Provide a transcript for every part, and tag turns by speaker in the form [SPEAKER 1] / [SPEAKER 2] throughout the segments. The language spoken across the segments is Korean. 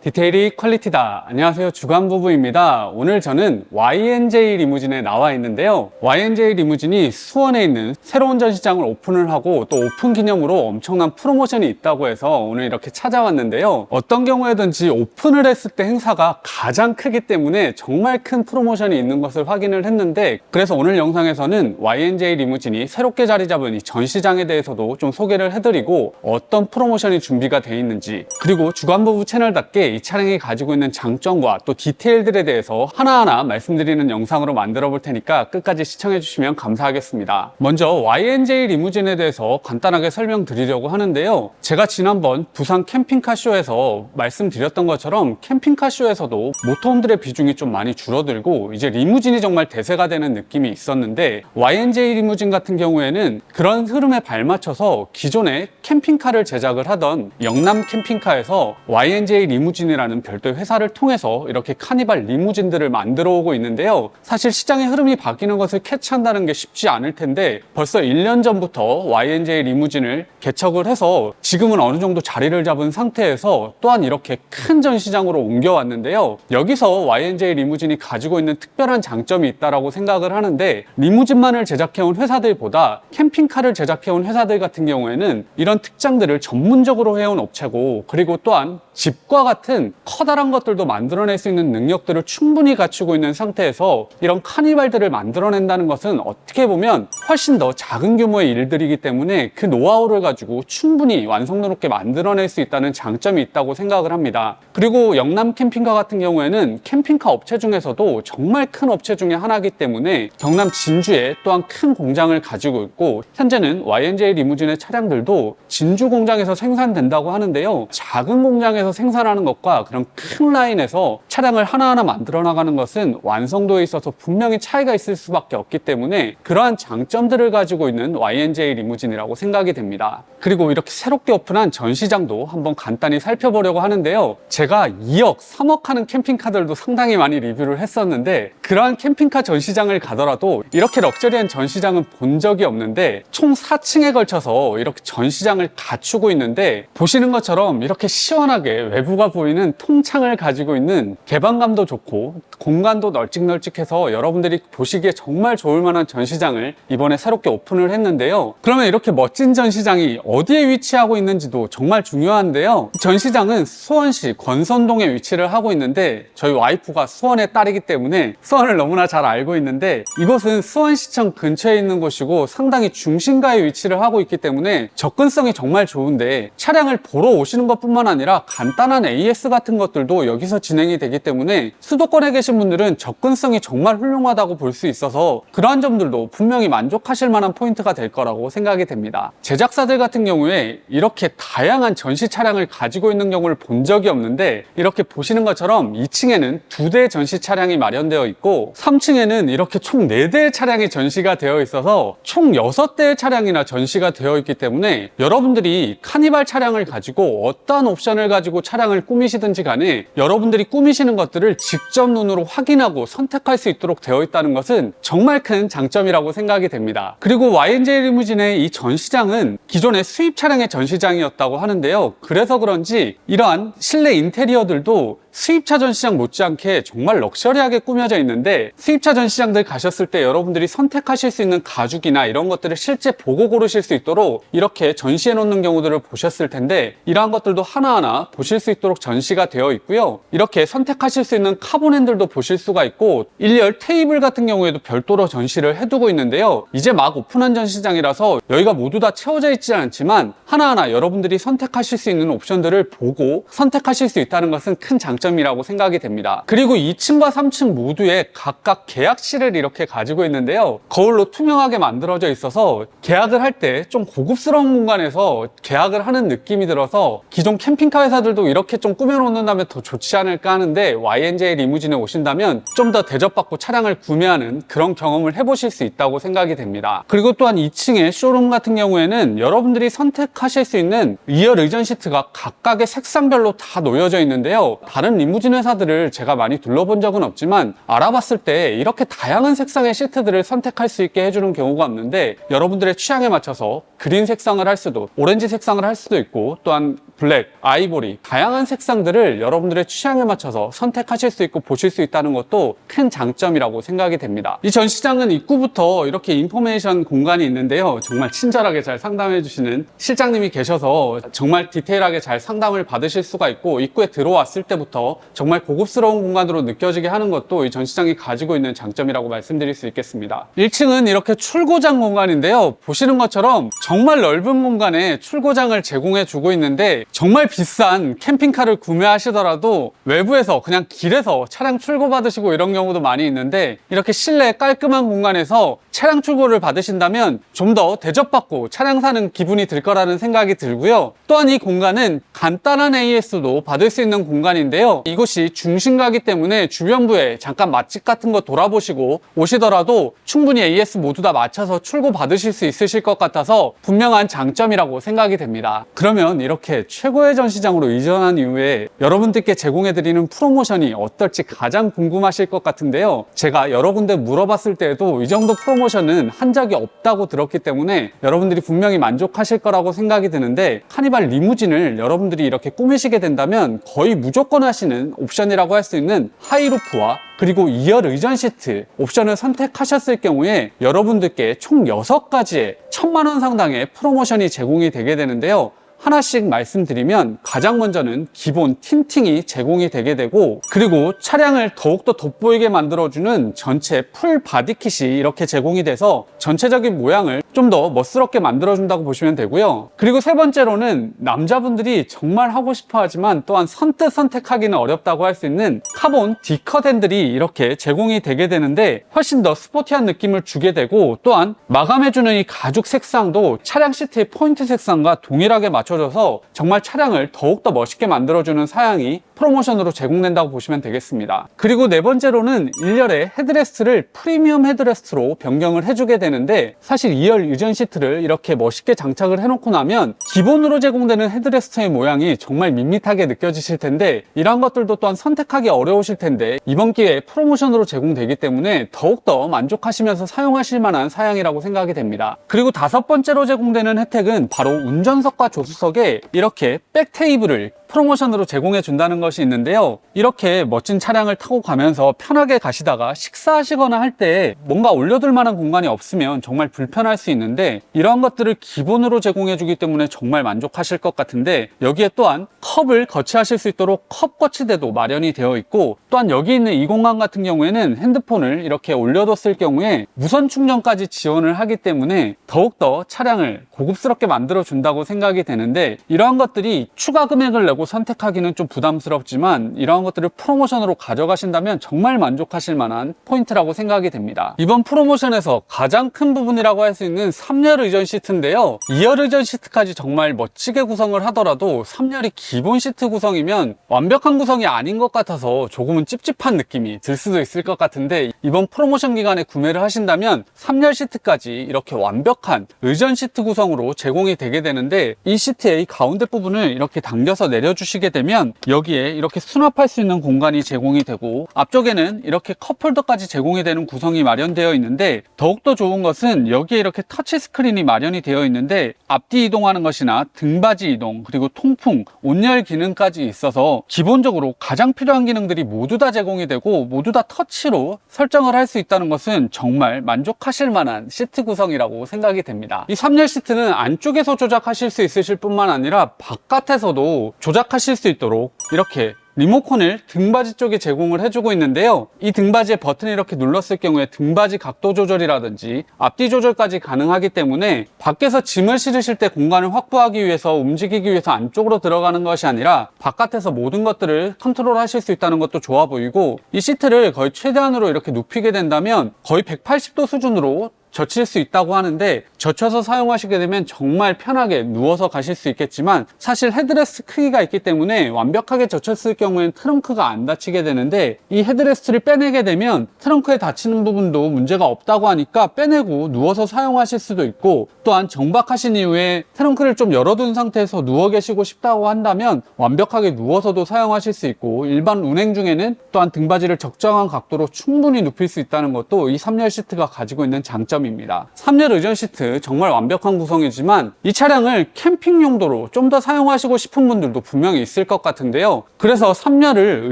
[SPEAKER 1] 디테일이 퀄리티다. 안녕하세요, 주간부부입니다. 오늘 저는 YNJ 리무진에 나와 있는데요, YNJ 리무진이 수원에 있는 새로운 전시장을 오픈을 하고 또 오픈 기념으로 엄청난 프로모션이 있다고 해서 오늘 이렇게 찾아왔는데요, 어떤 경우에든지 오픈을 했을 때 행사가 가장 크기 때문에 정말 큰 프로모션이 있는 것을 확인을 했는데, 그래서 오늘 영상에서는 YNJ 리무진이 새롭게 자리 잡은 이 전시장에 대해서도 좀 소개를 해드리고 어떤 프로모션이 준비가 되어 있는지, 그리고 주간부부 채널답게 이 차량이 가지고 있는 장점과 또 디테일들에 대해서 하나하나 말씀드리는 영상으로 만들어 볼 테니까 끝까지 시청해 주시면 감사하겠습니다. 먼저 YNJ 리무진에 대해서 간단하게 설명드리려고 하는데요, 제가 지난번 부산 캠핑카 쇼에서 말씀드렸던 것처럼 캠핑카 쇼에서도 모터홈들의 비중이 좀 많이 줄어들고 이제 리무진이 정말 대세가 되는 느낌이 있었는데, YNJ 리무진 같은 경우에는 그런 흐름에 발맞춰서 기존에 캠핑카를 제작을 하던 영남 캠핑카에서 YNJ 리무진이라는 별도의 회사를 통해서 이렇게 카니발 리무진들을 만들어 오고 있는데요, 사실 시장의 흐름이 바뀌는 것을 캐치한다는 게 쉽지 않을 텐데 벌써 1년 전부터 YNJ 리무진을 개척을 해서 지금은 어느 정도 자리를 잡은 상태에서 또한 이렇게 큰 전시장으로 옮겨왔는데요, 여기서 YNJ 리무진이 가지고 있는 특별한 장점이 있다고 생각을 하는데, 리무진만을 제작해온 회사들보다 캠핑카를 제작해온 회사들 같은 경우에는 이런 특장들을 전문적으로 해온 업체고, 그리고 또한 집과 같은 커다란 것들도 만들어낼 수 있는 능력들을 충분히 갖추고 있는 상태에서 이런 카니발들을 만들어낸다는 것은 어떻게 보면 훨씬 더 작은 규모의 일들이기 때문에 그 노하우를 가지고 충분히 완성도 높게 만들어낼 수 있다는 장점이 있다고 생각을 합니다. 그리고 영남 캠핑카 같은 경우에는 캠핑카 업체 중에서도 정말 큰 업체 중에 하나이기 때문에 경남 진주에 또한 큰 공장을 가지고 있고, 현재는 YNJ 리무진의 차량들도 진주 공장에서 생산된다고 하는데요, 작은 공장에서 생산하는 것과 그런 큰 라인에서 차량을 하나하나 만들어 나가는 것은 완성도에 있어서 분명히 차이가 있을 수밖에 없기 때문에 그러한 장점들을 가지고 있는 YNJ 리무진이라고 생각이 됩니다. 그리고 이렇게 새롭게 오픈한 전시장도 한번 간단히 살펴보려고 하는데요, 제가 2억, 3억 하는 캠핑카들도 상당히 많이 리뷰를 했었는데 그러한 캠핑카 전시장을 가더라도 이렇게 럭셔리한 전시장은 본 적이 없는데 총 4층에 걸쳐서 이렇게 전시장을 갖추고 있는데, 보시는 것처럼 이렇게 시원하게 외부가 보이는 통창을 가지고 있는 개방감도 좋고 공간도 널찍널찍해서 여러분들이 보시기에 정말 좋을 만한 전시장을 이번에 새롭게 오픈을 했는데요, 그러면 이렇게 멋진 전시장이 어디에 위치하고 있는지도 정말 중요한데요, 전시장은 수원시 권선동에 위치를 하고 있는데 저희 와이프가 수원의 딸이기 때문에 수원을 너무나 잘 알고 있는데, 이곳은 수원시청 근처에 있는 곳이고 상당히 중심가에 위치를 하고 있기 때문에 접근성이 정말 좋은데, 차량을 보러 오시는 것뿐만 아니라 간단한 AS 같은 것들도 여기서 진행이 되기 때문에 수도권에 계신 분들은 접근성이 정말 훌륭하다고 볼 수 있어서 그러한 점들도 분명히 만족하실 만한 포인트가 될 거라고 생각이 됩니다. 제작사들 같은 경우에 이렇게 다양한 전시 차량을 가지고 있는 경우를 본 적이 없는데, 이렇게 보시는 것처럼 2층에는 2대의 전시 차량이 마련되어 있고 3층에는 이렇게 총 4대의 차량이 전시가 되어 있어서 총 6대의 차량이나 전시가 되어 있기 때문에 여러분들이 카니발 차량을 가지고 어떠한 옵션을 가지고 차량을 꾸미시든지 간에 여러분들이 꾸미시는 것들을 직접 눈으로 확인하고 선택할 수 있도록 되어 있다는 것은 정말 큰 장점이라고 생각이 됩니다. 그리고 YNJ 리무진의 이 전시장은 기존의 수입 차량의 전시장이었다고 하는데요, 그래서 그런지 이러한 실내 인테리어들도 수입차 전시장 못지않게 정말 럭셔리하게 꾸며져 있는데, 수입차 전시장들 가셨을 때 여러분들이 선택하실 수 있는 가죽이나 이런 것들을 실제 보고 고르실 수 있도록 이렇게 전시해 놓는 경우들을 보셨을 텐데, 이러한 것들도 하나하나 보실 수 있도록 전시가 되어 있고요, 이렇게 선택하실 수 있는 카본 핸들도 보실 수가 있고 일렬 테이블 같은 경우에도 별도로 전시를 해두고 있는데요, 이제 막 오픈한 전시장이라서 여기가 모두 다 채워져 있지 않지만 하나하나 여러분들이 선택하실 수 있는 옵션들을 보고 선택하실 수 있다는 것은 큰 장점이라고 생각이 됩니다. 그리고 2층과 3층 모두에 각각 계약실을 이렇게 가지고 있는데요, 거울로 투명하게 만들어져 있어서 계약을 할 때 좀 고급스러운 공간에서 계약을 하는 느낌이 들어서 기존 캠핑카 회사들도 이렇게 좀 꾸며놓는다면 더 좋지 않을까 하는데, YNJ 리무진에 오신다면 좀 더 대접받고 차량을 구매하는 그런 경험을 해보실 수 있다고 생각이 됩니다. 그리고 또한 2층의 쇼룸 같은 경우에는 여러분들이 선택하실 수 있는 2열 의전 시트가 각각의 색상별로 다 놓여져 있는데요, 다른 다른 리무진 회사들을 제가 많이 둘러본 적은 없지만 알아봤을 때 이렇게 다양한 색상의 시트들을 선택할 수 있게 해주는 경우가 없는데, 여러분들의 취향에 맞춰서 그린 색상을 할 수도, 오렌지 색상을 할 수도 있고, 또한 블랙, 아이보리, 다양한 색상들을 여러분들의 취향에 맞춰서 선택하실 수 있고 보실 수 있다는 것도 큰 장점이라고 생각이 됩니다. 이 전시장은 입구부터 이렇게 인포메이션 공간이 있는데요, 정말 친절하게 잘 상담해 주시는 실장님이 계셔서 정말 디테일하게 잘 상담을 받으실 수가 있고, 입구에 들어왔을 때부터 정말 고급스러운 공간으로 느껴지게 하는 것도 이 전시장이 가지고 있는 장점이라고 말씀드릴 수 있겠습니다. 1층은 이렇게 출고장 공간인데요, 보시는 것처럼 정말 넓은 공간에 출고장을 제공해 주고 있는데, 정말 비싼 캠핑카를 구매하시더라도 외부에서 그냥 길에서 차량 출고 받으시고 이런 경우도 많이 있는데, 이렇게 실내 깔끔한 공간에서 차량 출고를 받으신다면 좀 더 대접받고 차량 사는 기분이 들 거라는 생각이 들고요. 또한 이 공간은 간단한 AS도 받을 수 있는 공간인데요, 이곳이 중심가기 때문에 주변부에 잠깐 맛집 같은 거 돌아보시고 오시더라도 충분히 AS 모두 다 맞춰서 출고 받으실 수 있으실 것 같아서 분명한 장점이라고 생각이 됩니다. 그러면 이렇게 최고의 전시장으로 이전한 이후에 여러분들께 제공해드리는 프로모션이 어떨지 가장 궁금하실 것 같은데요, 제가 여러 군데 물어봤을 때에도 이 정도 프로모션은 한 적이 없다고 들었기 때문에 여러분들이 분명히 만족하실 거라고 생각이 드는데, 카니발 리무진을 여러분들이 이렇게 꾸미시게 된다면 거의 무조건 하시는 옵션이라고 할 수 있는 하이루프와 그리고 2열 의전 시트 옵션을 선택하셨을 경우에 여러분들께 총 6가지의 1000만 원 상당의 프로모션이 제공이 되게 되는데요, 하나씩 말씀드리면 가장 먼저는 기본 틴팅이 제공이 되게 되고, 그리고 차량을 더욱더 돋보이게 만들어주는 전체 풀 바디킷이 이렇게 제공이 돼서 전체적인 모양을 좀 더 멋스럽게 만들어준다고 보시면 되고요. 그리고 세 번째로는 남자분들이 정말 하고 싶어 하지만 또한 선뜻 선택하기는 어렵다고 할 수 있는 카본 D컷 핸들이 이렇게 제공이 되게 되는데, 훨씬 더 스포티한 느낌을 주게 되고, 또한 마감해주는 이 가죽 색상도 차량 시트의 포인트 색상과 동일하게 맞춰줘서 정말 차량을 더욱더 멋있게 만들어주는 사양이 프로모션으로 제공된다고 보시면 되겠습니다. 그리고 네 번째로는 1열의 헤드레스트를 프리미엄 헤드레스트로 변경을 해주게 되는데, 사실 2열 유전 시트를 이렇게 멋있게 장착을 해놓고 나면 기본으로 제공되는 헤드레스트의 모양이 정말 밋밋하게 느껴지실 텐데, 이런 것들도 또한 선택하기 어려우실 텐데 이번 기회에 프로모션으로 제공되기 때문에 더욱더 만족하시면서 사용하실 만한 사양이라고 생각이 됩니다. 그리고 다섯 번째로 제공되는 혜택은 바로 운전석과 조수석에 이렇게 백 테이블을 프로모션으로 제공해 준다는 것이 있는데요, 이렇게 멋진 차량을 타고 가면서 편하게 가시다가 식사하시거나 할 때 뭔가 올려둘 만한 공간이 없으면 정말 불편할 수 있는데, 이러한 것들을 기본으로 제공해 주기 때문에 정말 만족하실 것 같은데, 여기에 또한 컵을 거치하실 수 있도록 컵 거치대도 마련이 되어 있고, 또한 여기 있는 이 공간 같은 경우에는 핸드폰을 이렇게 올려뒀을 경우에 무선 충전까지 지원을 하기 때문에 더욱더 차량을 고급스럽게 만들어 준다고 생각이 되는데, 이러한 것들이 추가 금액을 내고 선택하기는 좀 부담스럽지만 이러한 것들을 프로모션으로 가져가신다면 정말 만족하실 만한 포인트라고 생각이 됩니다. 이번 프로모션에서 가장 큰 부분이라고 할 수 있는 3열 의전 시트인데요, 2열 의전 시트까지 정말 멋지게 구성을 하더라도 3열이 기본 시트 구성이면 완벽한 구성이 아닌 것 같아서 조금은 찝찝한 느낌이 들 수도 있을 것 같은데, 이번 프로모션 기간에 구매를 하신다면 3열 시트까지 이렇게 완벽한 의전 시트 구성으로 제공이 되게 되는데, 이 시트의 가운데 부분을 이렇게 당겨서 내려주시게 되면 여기에 이렇게 수납할 수 있는 공간이 제공이 되고, 앞쪽에는 이렇게 컵홀더까지 제공이 되는 구성이 마련되어 있는데, 더욱더 좋은 것은 여기에 이렇게 터치 스크린이 마련이 되어 있는데 앞뒤 이동하는 것이나 등받이 이동, 그리고 통풍, 온열 기능까지 있어서 기본적으로 가장 필요한 기능들이 모두 다 제공이 되고 모두 다 터치로 설정을 할 수 있다는 것은 정말 만족하실 만한 시트 구성이라고 생각이 됩니다. 이 3열 시트는 안쪽에서 조작하실 수 있으실 뿐만 아니라 바깥에서도 조작하실 수 있도록 이렇게 리모컨을 등받이 쪽에 제공을 해주고 있는데요, 이 등받이에 버튼을 이렇게 눌렀을 경우에 등받이 각도 조절이라든지 앞뒤 조절까지 가능하기 때문에 밖에서 짐을 실으실 때 공간을 확보하기 위해서, 움직이기 위해서 안쪽으로 들어가는 것이 아니라 바깥에서 모든 것들을 컨트롤 하실 수 있다는 것도 좋아 보이고, 이 시트를 거의 최대한으로 이렇게 눕히게 된다면 거의 180도 수준으로 젖힐 수 있다고 하는데 젖혀서 사용하시게 되면 정말 편하게 누워서 가실 수 있겠지만 사실 헤드레스트 크기가 있기 때문에 완벽하게 젖혔을 경우에는 트렁크가 안 닫히게 되는데 이 헤드레스트를 빼내게 되면 트렁크에 닫히는 부분도 문제가 없다고 하니까 빼내고 누워서 사용하실 수도 있고, 또한 정박하신 이후에 트렁크를 좀 열어둔 상태에서 누워 계시고 싶다고 한다면 완벽하게 누워서도 사용하실 수 있고, 일반 운행 중에는 또한 등받이를 적정한 각도로 충분히 눕힐 수 있다는 것도 이 3열 시트가 가지고 있는 장점입니다. 3열 의전 시트 정말 완벽한 구성이지만 이 차량을 캠핑 용도로 좀 더 사용하시고 싶은 분들도 분명히 있을 것 같은데요. 그래서 3열을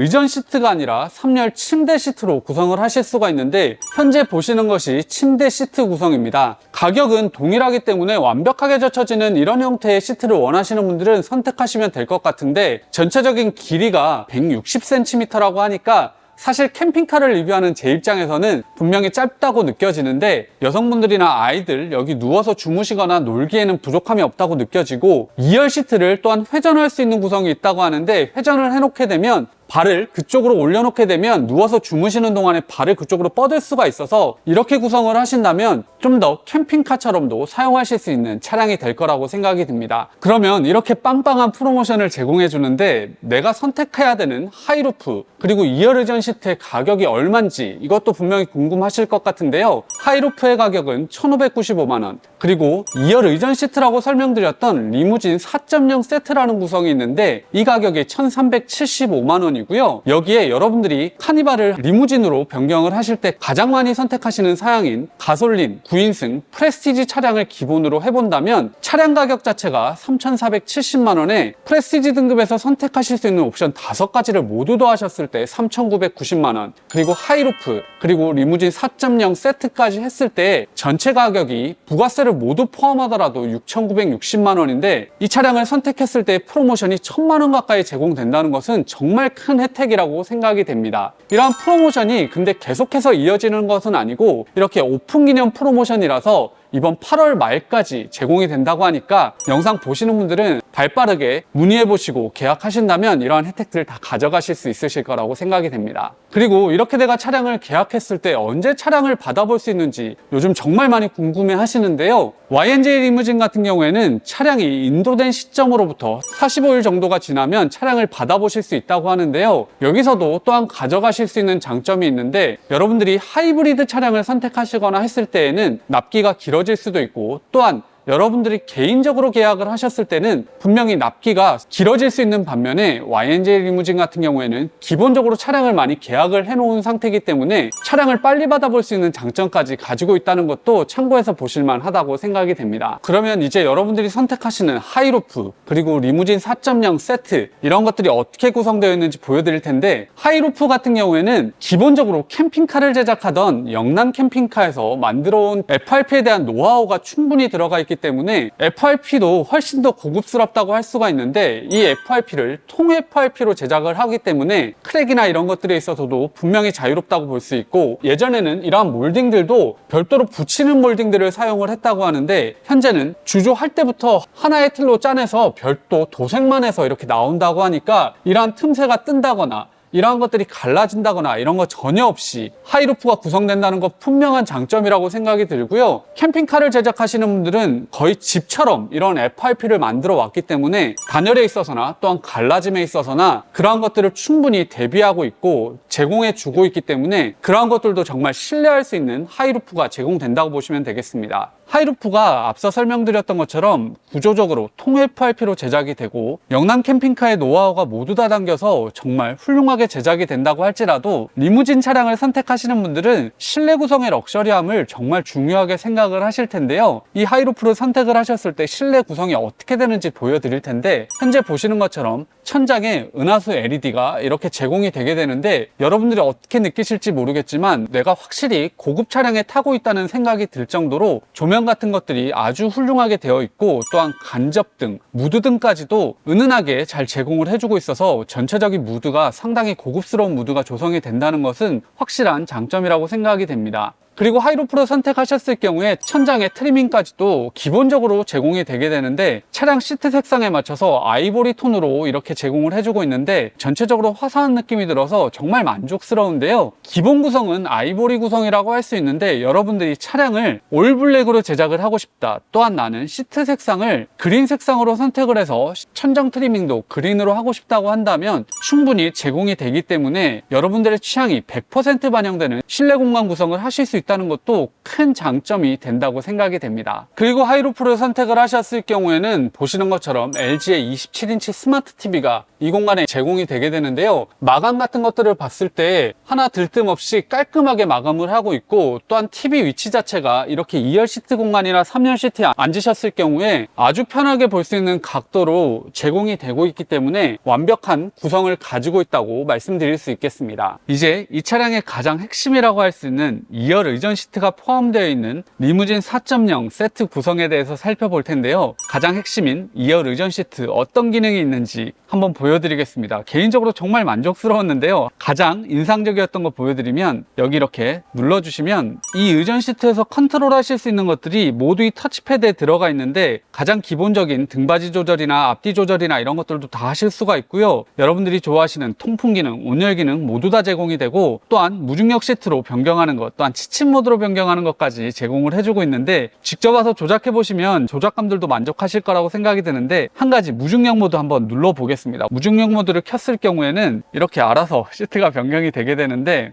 [SPEAKER 1] 의전 시트가 아니라 3열 침대 시트로 구성을 하실 수가 있는데, 현재 보시는 것이 침대 시트 구성입니다. 가격은 동일하기 때문에 완벽하게 젖혀지는 이런 형태의 시트를 원하시는 분들은 선택하시면 될 것 같은데, 전체적인 길이가 160cm라고 하니까 사실 캠핑카를 리뷰하는 제 입장에서는 분명히 짧다고 느껴지는데, 여성분들이나 아이들 여기 누워서 주무시거나 놀기에는 부족함이 없다고 느껴지고, 2열 시트를 또한 회전할 수 있는 구성이 있다고 하는데, 회전을 해놓게 되면 발을 그쪽으로 올려놓게 되면 누워서 주무시는 동안에 발을 그쪽으로 뻗을 수가 있어서 이렇게 구성을 하신다면 좀 더 캠핑카처럼도 사용하실 수 있는 차량이 될 거라고 생각이 듭니다. 그러면 이렇게 빵빵한 프로모션을 제공해 주는데 내가 선택해야 되는 하이루프 그리고 2열 의전 시트의 가격이 얼마인지 이것도 분명히 궁금하실 것 같은데요. 하이루프의 가격은 1,595만원, 그리고 2열 의전 시트라고 설명드렸던 리무진 4.0 세트라는 구성이 있는데 이 가격이 1,375만원 이고요. 여기에 여러분들이 카니발을 리무진으로 변경을 하실 때 가장 많이 선택하시는 사양인 가솔린 9인승 프레스티지 차량을 기본으로 해본다면 차량 가격 자체가 3,470만원에 프레스티지 등급에서 선택하실 수 있는 옵션 5가지를 모두 더하셨을 때 3,990만원, 그리고 하이루프 그리고 리무진 4.0 세트까지 했을 때 전체 가격이 부가세를 모두 포함하더라도 6,960만원인데 이 차량을 선택했을 때 프로모션이 1,000만원 가까이 제공된다는 것은 정말 큰 혜택이라고 생각이 됩니다. 이러한 프로모션이 근데 계속해서 이어지는 것은 아니고 이렇게 오픈 기념 프로모션이라서 이번 8월 말까지 제공이 된다고 하니까 영상 보시는 분들은 발빠르게 문의해보시고 계약하신다면 이러한 혜택들을 다 가져가실 수 있으실 거라고 생각이 됩니다. 그리고 이렇게 내가 차량을 계약했을 때 언제 차량을 받아볼 수 있는지 요즘 정말 많이 궁금해 하시는데요. YNJ 리무진 같은 경우에는 차량이 인도된 시점으로부터 45일 정도가 지나면 차량을 받아보실 수 있다고 하는데요. 여기서도 또한 가져가실 수 있는 장점이 있는데, 여러분들이 하이브리드 차량을 선택하시거나 했을 때에는 납기가 길어질 수도 있고, 또한 여러분들이 개인적으로 계약을 하셨을 때는 분명히 납기가 길어질 수 있는 반면에 YNJ 리무진 같은 경우에는 기본적으로 차량을 많이 계약을 해놓은 상태이기 때문에 차량을 빨리 받아볼 수 있는 장점까지 가지고 있다는 것도 참고해서 보실만 하다고 생각이 됩니다. 그러면 이제 여러분들이 선택하시는 하이루프 그리고 리무진 4.0 세트 이런 것들이 어떻게 구성되어 있는지 보여드릴 텐데, 하이루프 같은 경우에는 기본적으로 캠핑카를 제작하던 영남 캠핑카에서 만들어온 FRP에 대한 노하우가 충분히 들어가 있기 때문에 FRP도 훨씬 더 고급스럽다고 할 수가 있는데, 이 FRP를 통 FRP로 제작을 하기 때문에 크랙이나 이런 것들에 있어서도 분명히 자유롭다고 볼 수 있고, 예전에는 이러한 몰딩들도 별도로 붙이는 몰딩들을 사용을 했다고 하는데 현재는 주조할 때부터 하나의 틀로 짜내서 별도 도색만 해서 이렇게 나온다고 하니까 이러한 틈새가 뜬다거나 이러한 것들이 갈라진다거나 이런 거 전혀 없이 하이루프가 구성된다는 거 분명한 장점이라고 생각이 들고요. 캠핑카를 제작하시는 분들은 거의 집처럼 이런 FRP를 만들어 왔기 때문에 단열에 있어서나 또한 갈라짐에 있어서나 그러한 것들을 충분히 대비하고 있고 제공해 주고 있기 때문에 그러한 것들도 정말 신뢰할 수 있는 하이루프가 제공된다고 보시면 되겠습니다. 하이루프가 앞서 설명드렸던 것처럼 구조적으로 통 FRP로 제작이 되고 영남 캠핑카의 노하우가 모두 다 담겨서 정말 훌륭하게 제작이 된다고 할지라도 리무진 차량을 선택하시는 분들은 실내 구성의 럭셔리함을 정말 중요하게 생각을 하실 텐데요. 이 하이루프를 선택을 하셨을 때 실내 구성이 어떻게 되는지 보여드릴 텐데, 현재 보시는 것처럼 천장에 은하수 LED가 이렇게 제공이 되게 되는데 여러분들이 어떻게 느끼실지 모르겠지만 내가 확실히 고급 차량에 타고 있다는 생각이 들 정도로 조명 같은 것들이 아주 훌륭하게 되어 있고, 또한 간접등, 무드등까지도 은은하게 잘 제공을 해주고 있어서 전체적인 무드가 상당히 고급스러운 무드가 조성이 된다는 것은 확실한 장점이라고 생각이 됩니다. 그리고 하이루프를 선택하셨을 경우에 천장에 트리밍까지도 기본적으로 제공이 되게 되는데, 차량 시트 색상에 맞춰서 아이보리 톤으로 이렇게 제공을 해주고 있는데 전체적으로 화사한 느낌이 들어서 정말 만족스러운데요. 기본 구성은 아이보리 구성이라고 할 수 있는데, 여러분들이 차량을 올블랙으로 제작을 하고 싶다, 또한 나는 시트 색상을 그린 색상으로 선택을 해서 천장 트리밍도 그린으로 하고 싶다고 한다면 충분히 제공이 되기 때문에 여러분들의 취향이 100% 반영되는 실내 공간 구성을 하실 수 있다는 것도 큰 장점이 된다고 생각이 됩니다. 그리고 하이루프를 선택을 하셨을 경우에는 보시는 것처럼 LG의 27인치 스마트 TV가 이 공간에 제공이 되게 되는데요. 마감 같은 것들을 봤을 때 하나 들뜸 없이 깔끔하게 마감을 하고 있고, 또한 TV 위치 자체가 이렇게 2열 시트 공간이나 3열 시트에 앉으셨을 경우에 아주 편하게 볼 수 있는 각도로 제공이 되고 있기 때문에 완벽한 구성을 가지고 있다고 말씀드릴 수 있겠습니다. 이제 이 차량의 가장 핵심이라고 할 수 있는 2열 의전 시트가 포함되어 있는 리무진 4.0 세트 구성에 대해서 살펴볼 텐데요. 가장 핵심인 2열 의전 시트 어떤 기능이 있는지 한번 보여드리겠습니다. 개인적으로 정말 만족스러웠는데요. 가장 인상적이었던 거 보여드리면, 여기 이렇게 눌러주시면 이 의전 시트에서 컨트롤 하실 수 있는 것들이 모두 이 터치패드에 들어가 있는데, 가장 기본적인 등받이 조절이나 앞뒤 조절이나 이런 것들도 다 하실 수가 있고요. 여러분들이 좋아하시는 통풍 기능, 온열 기능 모두 다 제공이 되고, 또한 무중력 시트로 변경하는 것, 또한 치침 모드로 변경하는 것까지 제공을 해주고 있는데, 직접 와서 조작해 보시면 조작감들도 만족하실 거라고 생각이 드는데, 한 가지 무중력 모드 한번 눌러보겠습니다. 무중력 모드를 켰을 경우에는 이렇게 알아서 시트가 변경이 되게 되는데,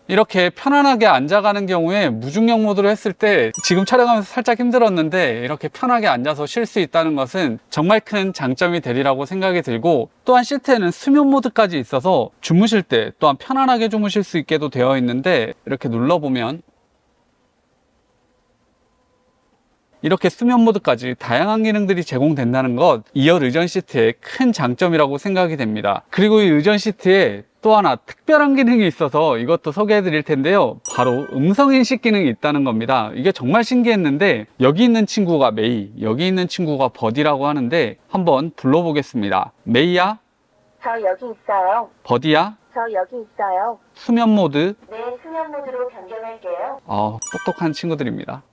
[SPEAKER 1] 이렇게 편안하게 앉아가는 경우에 무중력 모드로 했을 때 지금 촬영하면서 살짝 힘들었는데 이렇게 편하게 앉아서 쉴 수 있다는 것은 정말 큰 장점이 되리라고 생각이 들고, 또한 시트에는 수면 모드까지 있어서 주무실 때 또한 편안하게 주무실 수 있게도 되어 있는데, 이렇게 눌러보면 이렇게 수면 모드까지 다양한 기능들이 제공된다는 것, 2열 의전 시트의 큰 장점이라고 생각이 됩니다. 그리고 이 의전 시트에 또 하나 특별한 기능이 있어서 이것도 소개해 드릴 텐데요. 바로 음성인식 기능이 있다는 겁니다. 이게 정말 신기했는데, 여기 있는 친구가 메이, 여기 있는 친구가 버디라고 하는데 한번 불러보겠습니다. 메이야?
[SPEAKER 2] 저 여기 있어요.
[SPEAKER 1] 버디야?
[SPEAKER 2] 저 여기 있어요.
[SPEAKER 1] 수면 모드?
[SPEAKER 2] 네, 수면 모드로 변경할게요.
[SPEAKER 1] 똑똑한 친구들입니다.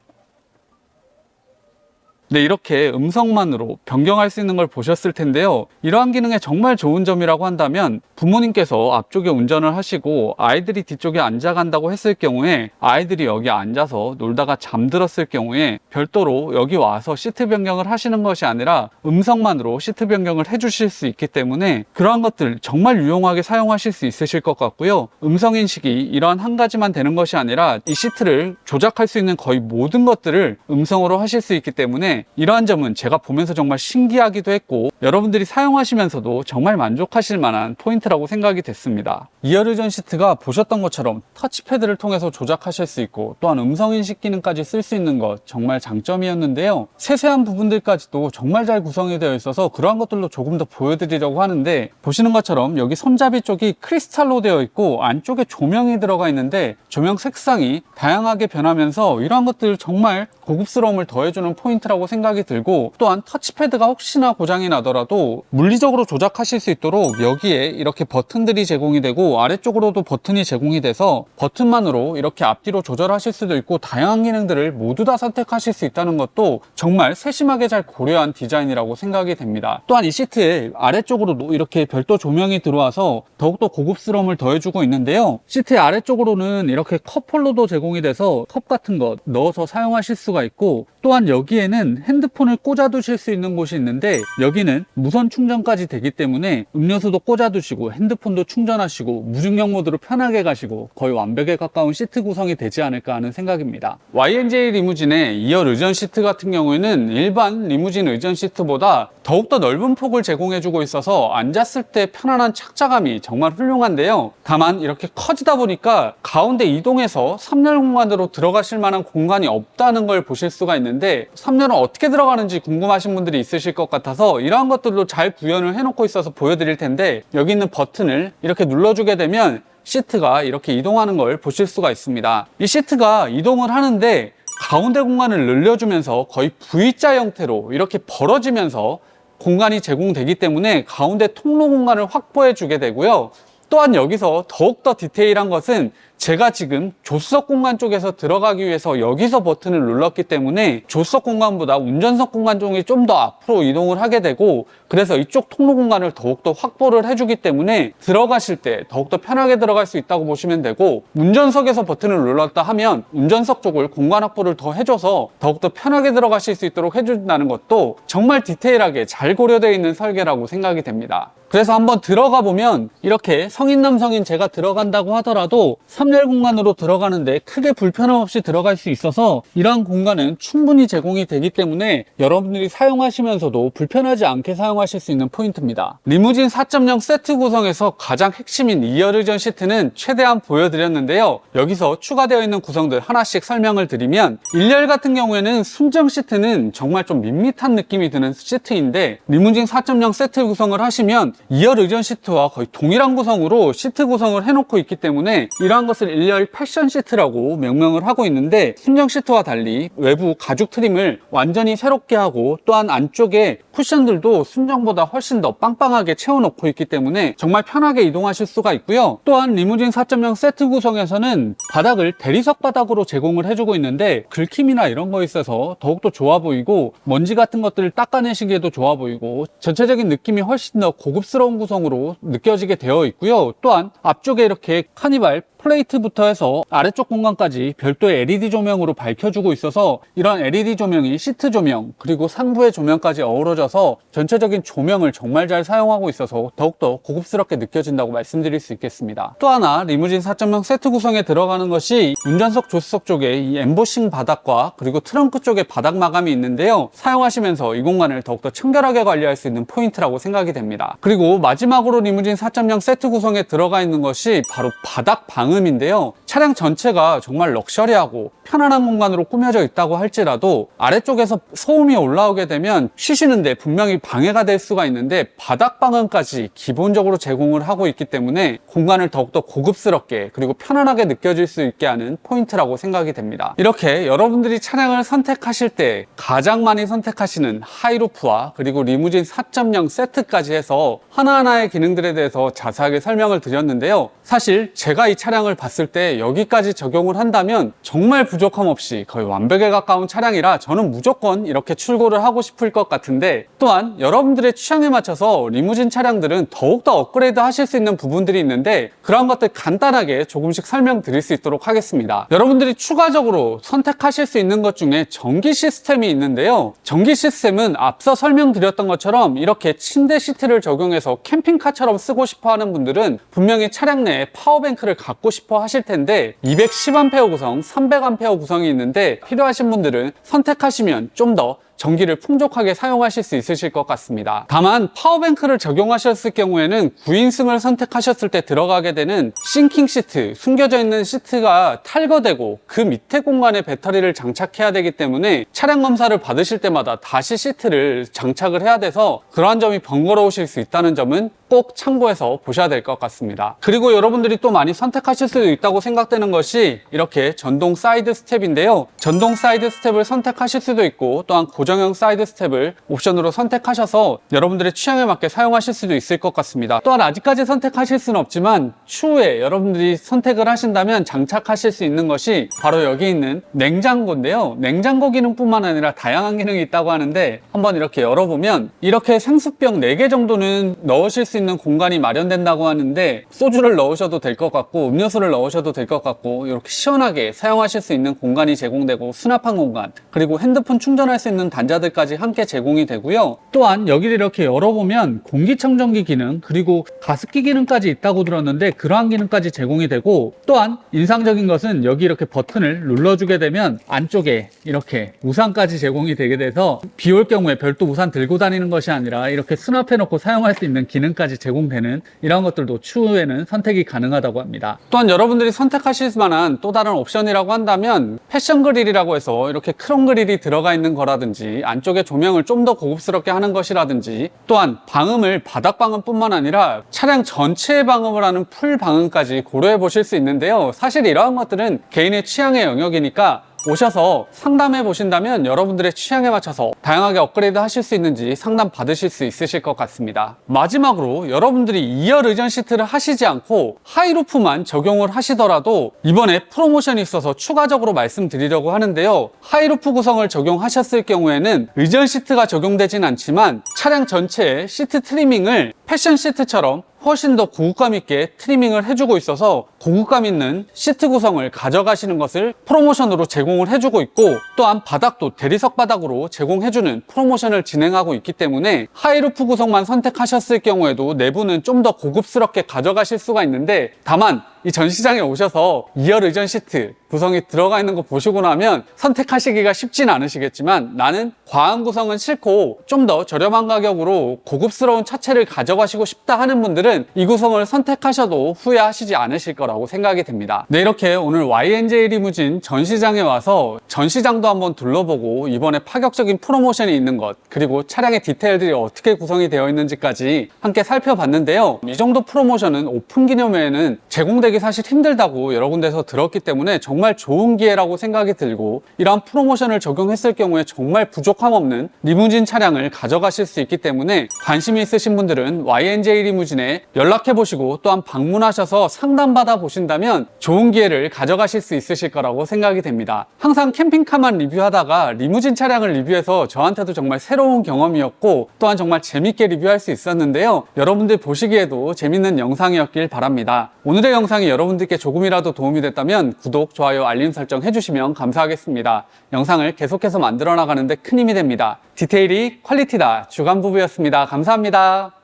[SPEAKER 1] 네, 이렇게 음성만으로 변경할 수 있는 걸 보셨을 텐데요. 이러한 기능에 정말 좋은 점이라고 한다면, 부모님께서 앞쪽에 운전을 하시고 아이들이 뒤쪽에 앉아간다고 했을 경우에 아이들이 여기 앉아서 놀다가 잠들었을 경우에 별도로 여기 와서 시트 변경을 하시는 것이 아니라 음성만으로 시트 변경을 해주실 수 있기 때문에 그러한 것들 정말 유용하게 사용하실 수 있으실 것 같고요. 음성인식이 이러한 한 가지만 되는 것이 아니라 이 시트를 조작할 수 있는 거의 모든 것들을 음성으로 하실 수 있기 때문에 이러한 점은 제가 보면서 정말 신기하기도 했고, 여러분들이 사용하시면서도 정말 만족하실 만한 포인트라고 생각이 됐습니다. 2열 의전 시트가 보셨던 것처럼 터치패드를 통해서 조작하실 수 있고, 또한 음성인식 기능까지 쓸 수 있는 것 정말 장점이었는데요. 세세한 부분들까지도 정말 잘 구성이 되어 있어서 그러한 것들로 조금 더 보여드리려고 하는데, 보시는 것처럼 여기 손잡이 쪽이 크리스탈로 되어 있고 안쪽에 조명이 들어가 있는데 조명 색상이 다양하게 변하면서 이러한 것들 정말 고급스러움을 더해주는 포인트라고 생각이 들고, 또한 터치패드가 혹시나 고장이 나더라도 물리적으로 조작하실 수 있도록 여기에 이렇게 버튼들이 제공이 되고 아래쪽으로도 버튼이 제공이 돼서 버튼만으로 이렇게 앞뒤로 조절하실 수도 있고 다양한 기능들을 모두 다 선택하실 수 있다는 것도 정말 세심하게 잘 고려한 디자인이라고 생각이 됩니다. 또한 이 시트에 아래쪽으로도 이렇게 별도 조명이 들어와서 더욱더 고급스러움을 더해주고 있는데요. 시트의 아래쪽으로는 이렇게 컵홀더도 제공이 돼서 컵 같은 거 넣어서 사용하실 수가 있고, 또한 여기에는 핸드폰을 꽂아 두실 수 있는 곳이 있는데 여기는 무선 충전까지 되기 때문에 음료수도 꽂아 두시고 핸드폰도 충전하시고 무중력 모드로 편하게 가시고 거의 완벽에 가까운 시트 구성이 되지 않을까 하는 생각입니다. YNJ 리무진의 2열 의전 시트 같은 경우에는 일반 리무진 의전 시트보다 더욱더 넓은 폭을 제공해 주고 있어서 앉았을 때 편안한 착자감이 정말 훌륭한데요. 다만 이렇게 커지다 보니까 가운데 이동해서 3열 공간으로 들어가실 만한 공간이 없다는 걸 보실 수가 있는데, 3열은 어떻게 들어가는지 궁금하신 분들이 있으실 것 같아서 이러한 것들도 잘 구현을 해놓고 있어서 보여드릴 텐데, 여기 있는 버튼을 이렇게 눌러주게 되면 시트가 이렇게 이동하는 걸 보실 수가 있습니다. 이 시트가 이동을 하는데 가운데 공간을 늘려주면서 거의 V자 형태로 이렇게 벌어지면서 공간이 제공되기 때문에 가운데 통로 공간을 확보해 주게 되고요. 또한 여기서 더욱더 디테일한 것은 제가 지금 조수석 공간 쪽에서 들어가기 위해서 여기서 버튼을 눌렀기 때문에 조수석 공간보다 운전석 공간 쪽이 좀 더 앞으로 이동을 하게 되고, 그래서 이쪽 통로 공간을 더욱더 확보를 해주기 때문에 들어가실 때 더욱더 편하게 들어갈 수 있다고 보시면 되고, 운전석에서 버튼을 눌렀다 하면 운전석 쪽을 공간 확보를 더 해줘서 더욱더 편하게 들어가실 수 있도록 해준다는 것도 정말 디테일하게 잘 고려되어 있는 설계라고 생각이 됩니다. 그래서 한번 들어가 보면 이렇게 성인 남성인 제가 들어간다고 하더라도 3열 공간으로 들어가는데 크게 불편함 없이 들어갈 수 있어서 이러한 공간은 충분히 제공이 되기 때문에 여러분들이 사용하시면서도 불편하지 않게 사용하실 수 있는 포인트입니다. 리무진 4.0 세트 구성에서 가장 핵심인 2열 의전 시트는 최대한 보여드렸는데요. 여기서 추가되어 있는 구성들 하나씩 설명을 드리면, 1열 같은 경우에는 순정 시트는 정말 좀 밋밋한 느낌이 드는 시트인데, 리무진 4.0 세트 구성을 하시면 2열 의전 시트와 거의 동일한 구성으로 시트 구성을 해놓고 있기 때문에 이러한 것을 1열 패션 시트라고 명명을 하고 있는데, 순정 시트와 달리 외부 가죽 트림을 완전히 새롭게 하고, 또한 안쪽에 쿠션들도 순정보다 훨씬 더 빵빵하게 채워놓고 있기 때문에 정말 편하게 이동하실 수가 있고요. 또한 리무진 4.0 세트 구성에서는 바닥을 대리석 바닥으로 제공을 해주고 있는데, 긁힘이나 이런 거에 있어서 더욱더 좋아 보이고, 먼지 같은 것들을 닦아내시기에도 좋아 보이고, 전체적인 느낌이 훨씬 더 고급스러운 구성으로 느껴지게 되어 있고요. 또한 앞쪽에 이렇게 카니발 플레이트부터 해서 아래쪽 공간까지 별도의 LED 조명으로 밝혀주고 있어서, 이런 LED 조명이 시트 조명 그리고 상부의 조명까지 어우러져서 전체적인 조명을 정말 잘 사용하고 있어서 더욱더 고급스럽게 느껴진다고 말씀드릴 수 있겠습니다. 또 하나 리무진 4.0 세트 구성에 들어가는 것이 운전석 조수석 쪽에 이 엠보싱 바닥과 그리고 트렁크 쪽에 바닥 마감이 있는데요. 사용하시면서 이 공간을 더욱더 청결하게 관리할 수 있는 포인트라고 생각이 됩니다. 그리고 마지막으로 리무진 4.0 세트 구성에 들어가 있는 것이 바로 바닥 방음인데요. 차량 전체가 정말 럭셔리하고 편안한 공간으로 꾸며져 있다고 할지라도 아래쪽에서 소음이 올라오게 되면 쉬시는데 분명히 방해가 될 수가 있는데, 바닥 방음까지 기본적으로 제공을 하고 있기 때문에 공간을 더욱더 고급스럽게 그리고 편안하게 느껴질 수 있게 하는 포인트라고 생각이 됩니다. 이렇게 여러분들이 차량을 선택하실 때 가장 많이 선택하시는 하이루프와 그리고 리무진 4.0 세트까지 해서 하나하나의 기능들에 대해서 자세하게 설명을 드렸는데요. 사실 제가 이 차량을 봤을 때 여기까지 적용을 한다면 정말 부족함 없이 거의 완벽에 가까운 차량이라 저는 무조건 이렇게 출고를 하고 싶을 것 같은데, 또한 여러분들의 취향에 맞춰서 리무진 차량들은 더욱더 업그레이드 하실 수 있는 부분들이 있는데, 그런 것들 간단하게 조금씩 설명드릴 수 있도록 하겠습니다. 여러분들이 추가적으로 선택하실 수 있는 것 중에 전기 시스템이 있는데요. 전기 시스템은 앞서 설명드렸던 것처럼 이렇게 침대 시트를 적용해서 캠핑카처럼 쓰고 싶어 하는 분들은 분명히 차량 내에 파워뱅크를 갖고 싶어 하실 텐데, 210A 구성, 300A 구성이 있는데 필요하신 분들은 선택하시면 좀 더 전기를 풍족하게 사용하실 수 있으실 것 같습니다. 다만 파워뱅크를 적용하셨을 경우에는 9인승을 선택하셨을 때 들어가게 되는 싱킹 시트, 숨겨져 있는 시트가 탈거되고 그 밑에 공간에 배터리를 장착해야 되기 때문에 차량 검사를 받으실 때마다 다시 시트를 장착을 해야 돼서 그러한 점이 번거로우실 수 있다는 점은 꼭 참고해서 보셔야 될 것 같습니다. 그리고 여러분들이 또 많이 선택하실 수도 있다고 생각되는 것이 이렇게 전동 사이드 스텝인데요. 전동 사이드 스텝을 선택하실 수도 있고, 또한 고정형 사이드 스텝을 옵션으로 선택하셔서 여러분들의 취향에 맞게 사용하실 수도 있을 것 같습니다. 또한 아직까지 선택하실 수는 없지만 추후에 여러분들이 선택을 하신다면 장착하실 수 있는 것이 바로 여기 있는 냉장고인데요. 냉장고 기능뿐만 아니라 다양한 기능이 있다고 하는데, 한번 이렇게 열어보면 이렇게 생수병 4개 정도는 넣으실 수 있는 공간이 마련된다고 하는데, 소주를 넣으셔도 될 것 같고 음료수를 넣으셔도 될 것 같고, 이렇게 시원하게 사용하실 수 있는 공간이 제공되고 수납한 공간, 그리고 핸드폰 충전할 수 있는 단자들까지 함께 제공이 되고요. 또한 여기를 이렇게 열어보면 공기청정기 기능 그리고 가습기 기능까지 있다고 들었는데, 그러한 기능까지 제공이 되고, 또한 인상적인 것은 여기 이렇게 버튼을 눌러주게 되면 안쪽에 이렇게 우산까지 제공이 되게 돼서 비 올 경우에 별도 우산 들고 다니는 것이 아니라 이렇게 수납해 놓고 사용할 수 있는 기능까지 제공되는 이런 것들도 추후에는 선택이 가능하다고 합니다. 또한 여러분들이 선택하실 만한 또 다른 옵션이라고 한다면 패션 그릴이라고 해서 이렇게 크롬 그릴이 들어가 있는 거라든지, 안쪽에 조명을 좀 더 고급스럽게 하는 것이라든지, 또한 방음을 바닥 방음뿐만 아니라 차량 전체의 방음을 하는 풀 방음까지 고려해 보실 수 있는데요. 사실 이러한 것들은 개인의 취향의 영역이니까 오셔서 상담해 보신다면 여러분들의 취향에 맞춰서 다양하게 업그레이드 하실 수 있는지 상담 받으실 수 있으실 것 같습니다. 마지막으로 여러분들이 2열 의전 시트를 하시지 않고 하이루프만 적용을 하시더라도 이번에 프로모션이 있어서 추가적으로 말씀드리려고 하는데요. 하이루프 구성을 적용하셨을 경우에는 의전 시트가 적용되진 않지만 차량 전체에 시트 트리밍을 패션 시트처럼 훨씬 더 고급감 있게 트리밍을 해주고 있어서 고급감 있는 시트 구성을 가져가시는 것을 프로모션으로 제공을 해주고 있고, 또한 바닥도 대리석 바닥으로 제공해주는 프로모션을 진행하고 있기 때문에 하이루프 구성만 선택하셨을 경우에도 내부는 좀 더 고급스럽게 가져가실 수가 있는데, 다만 이 전시장에 오셔서 2열 의전 시트 구성이 들어가 있는 거 보시고 나면 선택하시기가 쉽진 않으시겠지만, 나는 과한 구성은 싫고 좀 더 저렴한 가격으로 고급스러운 차체를 가져가시고 싶다 하는 분들은 이 구성을 선택하셔도 후회하시지 않으실 거라고 생각이 됩니다. 네, 이렇게 오늘 YNJ 리무진 전시장에 와서 전시장도 한번 둘러보고 이번에 파격적인 프로모션이 있는 것, 그리고 차량의 디테일들이 어떻게 구성이 되어 있는지까지 함께 살펴봤는데요. 이 정도 프로모션은 오픈 기념회에는 제공되기 사실 힘들다고 여러 군데서 들었기 때문에 정말 좋은 기회라고 생각이 들고, 이러한 프로모션을 적용했을 경우에 정말 부족함 없는 리무진 차량을 가져가실 수 있기 때문에 관심이 있으신 분들은 YNJ 리무진에 연락해 보시고 또한 방문하셔서 상담받아 보신다면 좋은 기회를 가져가실 수 있으실 거라고 생각이 됩니다. 항상 캠핑카만 리뷰하다가 리무진 차량을 리뷰해서 저한테도 정말 새로운 경험이었고, 또한 정말 재밌게 리뷰할 수 있었는데요. 여러분들 보시기에도 재밌는 영상이었길 바랍니다. 오늘의 영상이 여러분들께 조금이라도 도움이 됐다면 구독, 좋아요, 알림 설정 해주시면 감사하겠습니다. 영상을 계속해서 만들어 나가는데 큰 힘이 됩니다. 디테일이 퀄리티다. 주간부부였습니다. 감사합니다.